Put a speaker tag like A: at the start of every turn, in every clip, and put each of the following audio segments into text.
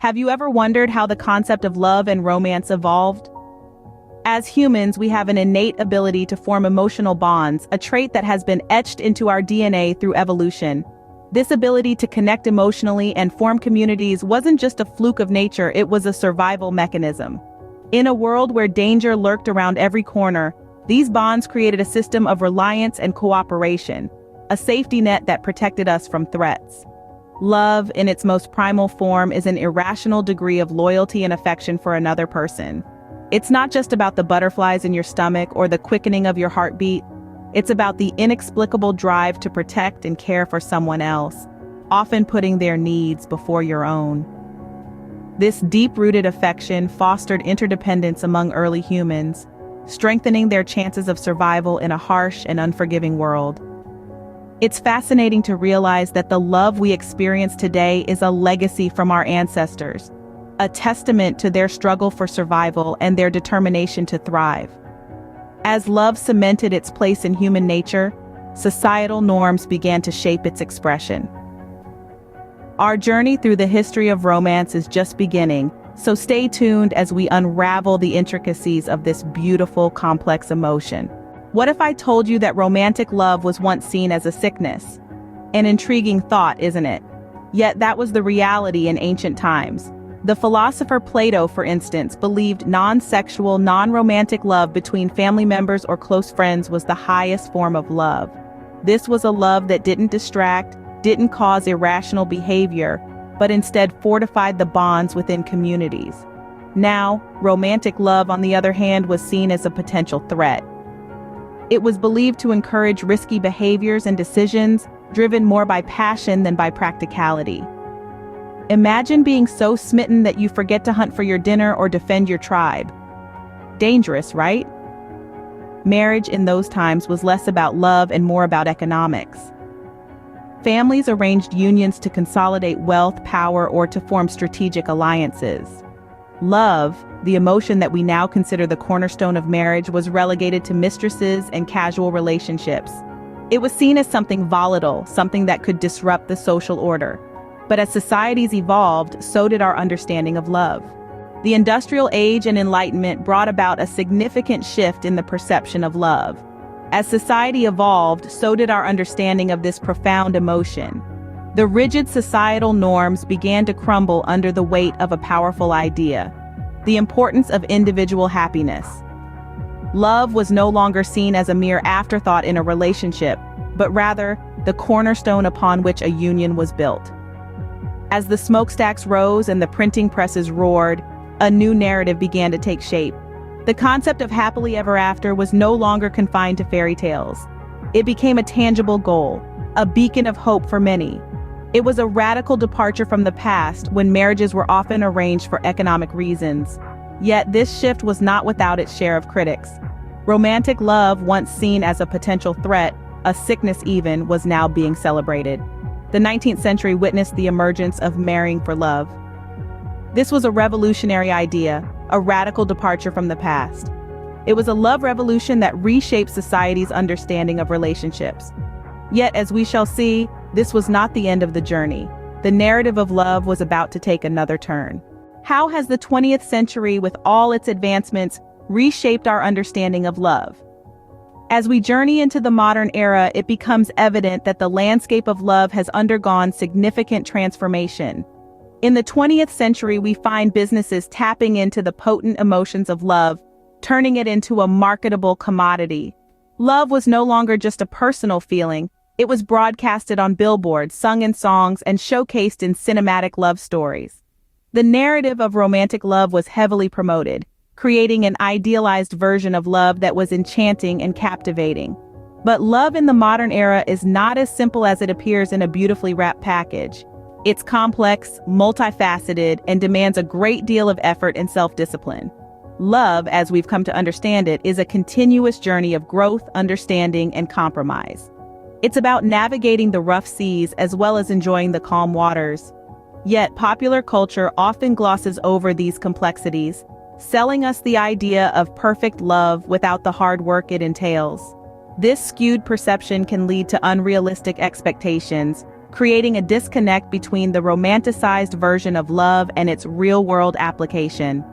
A: Have you ever wondered how the concept of love and romance evolved? As humans, we have an innate ability to form emotional bonds, a trait that has been etched into our DNA through evolution. This ability to connect emotionally and form communities wasn't just a fluke of nature, it was a survival mechanism. In a world where danger lurked around every corner, these bonds created a system of reliance and cooperation, a safety net that protected us from threats. Love, in its most primal form, is an irrational degree of loyalty and affection for another person. It's not just about the butterflies in your stomach or the quickening of your heartbeat. It's about the inexplicable drive to protect and care for someone else, often putting their needs before your own. This deep-rooted affection fostered interdependence among early humans, strengthening their chances of survival in a harsh and unforgiving world. It's fascinating to realize that the love we experience today is a legacy from our ancestors, a testament to their struggle for survival and their determination to thrive. As love cemented its place in human nature, societal norms began to shape its expression. Our journey through the history of romance is just beginning, so stay tuned as we unravel the intricacies of this beautiful, complex emotion. What if I told you that romantic love was once seen as a sickness? An intriguing thought, isn't it? Yet that was the reality in ancient times. The philosopher Plato, for instance, believed non-sexual, non-romantic love between family members or close friends was the highest form of love. This was a love that didn't distract, didn't cause irrational behavior, but instead fortified the bonds within communities. Now, romantic love, on the other hand, was seen as a potential threat. It was believed to encourage risky behaviors and decisions, driven more by passion than by practicality. Imagine being so smitten that you forget to hunt for your dinner or defend your tribe. Dangerous, right? Marriage in those times was less about love and more about economics. Families arranged unions to consolidate wealth, power, or to form strategic alliances. Love, the emotion that we now consider the cornerstone of marriage, was relegated to mistresses and casual relationships. It was seen as something volatile, something that could disrupt the social order. But as societies evolved, so did our understanding of love. The Industrial Age and Enlightenment brought about a significant shift in the perception of love. As society evolved, so did our understanding of this profound emotion. The rigid societal norms began to crumble under the weight of a powerful idea: the importance of individual happiness. Love was no longer seen as a mere afterthought in a relationship, but rather the cornerstone upon which a union was built. As the smokestacks rose and the printing presses roared, a new narrative began to take shape. The concept of happily ever after was no longer confined to fairy tales. It became a tangible goal, a beacon of hope for many. It was a radical departure from the past, when marriages were often arranged for economic reasons. Yet this shift was not without its share of critics. Romantic love, once seen as a potential threat, a sickness even, was now being celebrated. The 19th century witnessed the emergence of marrying for love. This was a revolutionary idea, a radical departure from the past. It was a love revolution that reshaped society's understanding of relationships. Yet, as we shall see, this was not the end of the journey. The narrative of love was about to take another turn. How has the 20th century, with all its advancements, reshaped our understanding of love? As we journey into the modern era, it becomes evident that the landscape of love has undergone significant transformation. In the 20th century, we find businesses tapping into the potent emotions of love, turning it into a marketable commodity. Love was no longer just a personal feeling. It was broadcasted on billboards, sung in songs, and showcased in cinematic love stories. The narrative of romantic love was heavily promoted, creating an idealized version of love that was enchanting and captivating. But love in the modern era is not as simple as it appears in a beautifully wrapped package. It's complex, multifaceted, and demands a great deal of effort and self-discipline. Love, as we've come to understand it, is a continuous journey of growth, understanding, and compromise. It's about navigating the rough seas as well as enjoying the calm waters. Yet, popular culture often glosses over these complexities, selling us the idea of perfect love without the hard work it entails. This skewed perception can lead to unrealistic expectations, creating a disconnect between the romanticized version of love and its real-world application.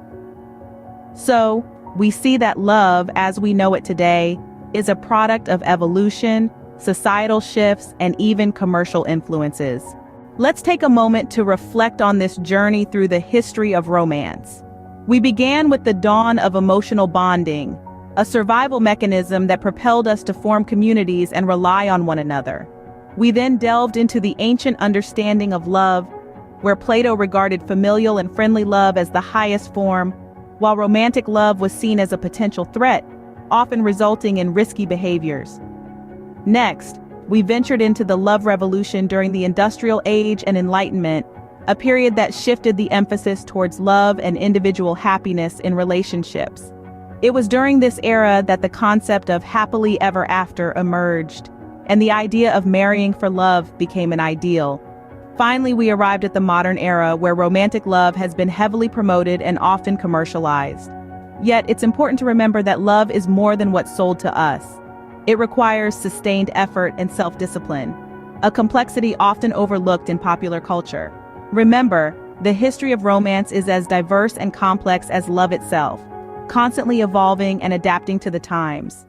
A: So, we see that love, as we know it today, is a product of evolution, societal shifts, and even commercial influences. Let's take a moment to reflect on this journey through the history of romance. We began with the dawn of emotional bonding, a survival mechanism that propelled us to form communities and rely on one another. We then delved into the ancient understanding of love, where Plato regarded familial and friendly love as the highest form, while romantic love was seen as a potential threat, often resulting in risky behaviors. Next, we ventured into the love revolution during the Industrial Age and Enlightenment, a period that shifted the emphasis towards love and individual happiness in relationships. It was during this era that the concept of happily ever after emerged, and the idea of marrying for love became an ideal. Finally, we arrived at the modern era where romantic love has been heavily promoted and often commercialized. Yet, it's important to remember that love is more than what's sold to us. It requires sustained effort and self-discipline, a complexity often overlooked in popular culture. Remember, the history of romance is as diverse and complex as love itself, constantly evolving and adapting to the times.